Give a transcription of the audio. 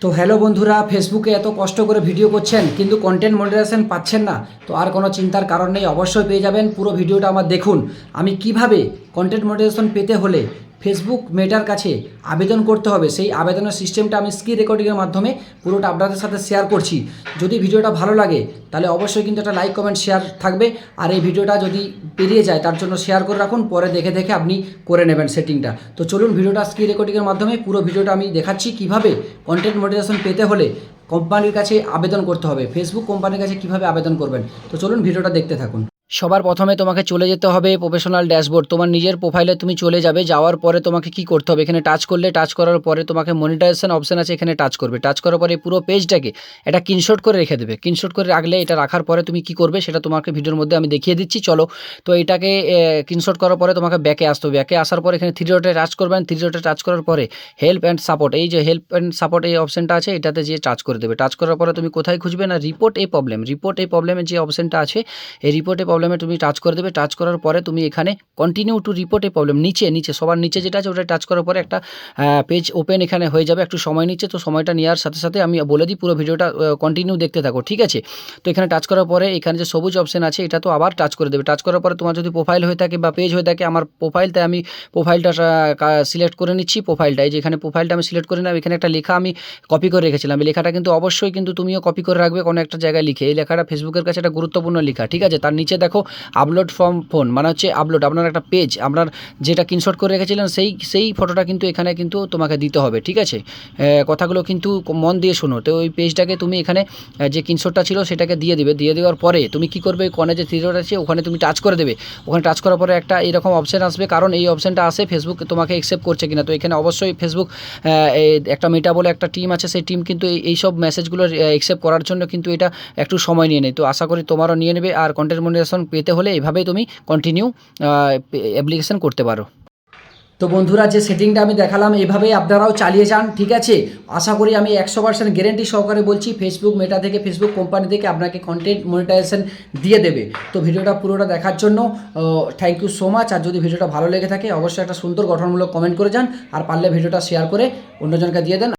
তো হ্যালো বন্ধুরা, ফেসবুকে এত কষ্ট করে ভিডিও করছেন কিন্তু কন্টেন্ট মনিটাইজেশন পাচ্ছেন না। তো আর কোনো চিন্তার কারণ নেই, অবশ্যই পেয়ে যাবেন। পুরো ভিডিওটা আমার দেখুন। আমি কিভাবে কন্টেন্ট মনিটাইজেশন পেতে হলে ফেসবুক মেটার কাছে আবেদন করতে হবে, সেই আবেদনের সিস্টেমটা আমি স্ক্রিন রেকর্ডিংয়ের মাধ্যমে পুরোটা আপনাদের সাথে শেয়ার করছি। যদি ভিডিওটা ভালো লাগে তাহলে অবশ্যই কিন্তু একটা লাইক কমেন্ট শেয়ার থাকবে। আর এই ভিডিওটা যদি পেরিয়ে যায় তার জন্য শেয়ার করে রাখুন, পরে দেখে দেখে আপনি করে নেবেন সেটিংটা। তো চলুন ভিডিওটা স্ক্রিন রেকর্ডিংয়ের মাধ্যমে পুরো ভিডিওটা আমি দেখাচ্ছি কিভাবে কন্টেন্ট মনিটাইজেশন পেতে হলে কোম্পানির কাছে আবেদন করতে হবে, ফেসবুক কোম্পানির কাছে কিভাবে আবেদন করবেন। তো চলুন ভিডিওটা দেখতে থাকুন। সবার প্রথমে তোমাকে চলে যেতে হবে প্রফেশনাল ড্যাশবোর্ড। তোমার নিজের প্রোফাইলে তুমি চলে যাবে, যাওয়ার পরে তোমাকে কি করতে হবে, এখানে টাচ করলে, টাচ করার পরে তোমাকে মনিটাইজেশন অপশন আছে, এখানে টাচ করবে। টাচ করার পরে পুরো পেজটাকে এটা স্ক্রিনশট করে রেখে দেবে। স্ক্রিনশট করে রাখলে, এটা রাখার পরে তুমি কি করবে সেটা তোমাকে ভিডিওর মধ্যে আমি দেখিয়ে দিচ্ছি, চলো। তো এটাকে স্ক্রিনশট করার পরে তোমাকে ব্যাকে আসতে হবে। ব্যাকে আসার পরে এখানে থ্রি ডটে টাচ করবেন। থ্রি ডটে টাচ করার পরে হেল্প অ্যান্ড সাপোর্ট, এই যে হেল্প অ্যান্ড সাপোর্ট এই অপশনটা আছে, এটাতে যে টাচ করে দেবে। টাচ করার পরে তুমি কোথায় খুঁজবে না, রিপোর্ট এই প্রবলেম। রিপোর্ট এই প্রবলেমের যে অপশনটা আছে, এই রিপোর্ট এই প্রবলেমে তুমি টাচ করে দেবে। টাচ করার পরে তুমি এখানে কন্টিনিউ টু রিপোর্ট এই প্রবলেম, নিচে নিচে সবার নিচে যেটা আছে ওটা টাচ করার পরে একটা পেজ ওপেন এখানে হয়ে যাবে। একটু সময় নিচ্ছে, তো সময়টা নেওয়ার সাথে সাথে আমি বলে দিই, পুরো ভিডিওটা কন্টিনিউ দেখতে থাকো, ঠিক আছে। তো এখানে টাচ করার পরে এখানে যে সবুজ অপশন আছে এটা তো আবার টাচ করে দেবে। টাচ করার পরে তোমার যদি প্রোফাইল হয়ে থাকে বা পেজ হয়ে থাকে, আমার প্রোফাইল, তাই আমি প্রোফাইলটা সিলেক্ট করে নিচ্ছি। প্রোফাইলটা, এই যে এখানে প্রোফাইলটা আমি সিলেক্ট করে নিলাম। এখানে একটা লেখা আমি কপি করে রেখেছিলাম, এই লেখাটা কিন্তু অবশ্যই কিন্তু তুমিও কপি করে রাখবে কোনো একটা জায়গায় লিখে। এই লেখাটা ফেসবুকের কাছে একটা গুরুত্বপূর্ণ লেখা, ঠিক আছে। তার নিচে দেখো আপলোড ফ্রম ফোন, মানে হচ্ছে আপলোড, আপনার একটা পেজ, আপনার যেটা স্ক্রিনশট করে রেখেছিলেন সেই ফটোটা কিন্তু এখানে কিন্তু তোমাকে দিতে হবে, ঠিক আছে। কথাগুলো কিন্তু মন দিয়ে শোনো। তো ওই পেজটাকে তুমি এখানে যে স্ক্রিনশটটা ছিল সেটাকে দিয়ে দিবে। দিয়ে দেওয়ার পরে তুমি কি করবে, কোণে যে থ্রি ডট আছে ওখানে তুমি টাচ করে দেবে। ওখানে টাচ করার পরে একটা এরকম অপশন আসবে, কারণ এই অপশনটা আসে ফেসবুক তোমাকে অ্যাকসেপ্ট করছে কিনা। তো এখানে অবশ্যই ফেসবুক একটা মেটা বলে একটা টিম আছে, সেই টিম কিন্তু এইসব মেসেজগুলো অ্যাকসেপ্ট করার জন্য কিন্তু এটা একটু সময় নিয়ে নেয়। তো আশা করি তোমারও নিয়ে নেবে। আর কন্টেন্ট মনিটাইজেশন পেতে হলে এভাবেই তুমি কন্টিনিউ অ্যাপ্লিকেশন করতে পারো। তো বন্ধুরা, যে সেটিংটা আমি দেখালাম এভাবেই আপনারাও চালিয়ে যান, ঠিক আছে। আশা করি আমি 100% গ্যারেন্টি সহকারে বলছি, ফেসবুক মেটা থেকে, ফেসবুক কোম্পানি থেকে আপনাকে কন্টেন্ট মনিটাইজেশন দিয়ে দেবে। তো ভিডিওটা পুরোটা দেখার জন্য থ্যাংক ইউ সো মাচ। আর যদি ভিডিওটা ভালো লেগে থাকে অবশ্যই একটা সুন্দর গঠনমূলক কমেন্ট করে যান, আর পারলে ভিডিওটা শেয়ার করে অন্যজনকে দিয়ে দেন।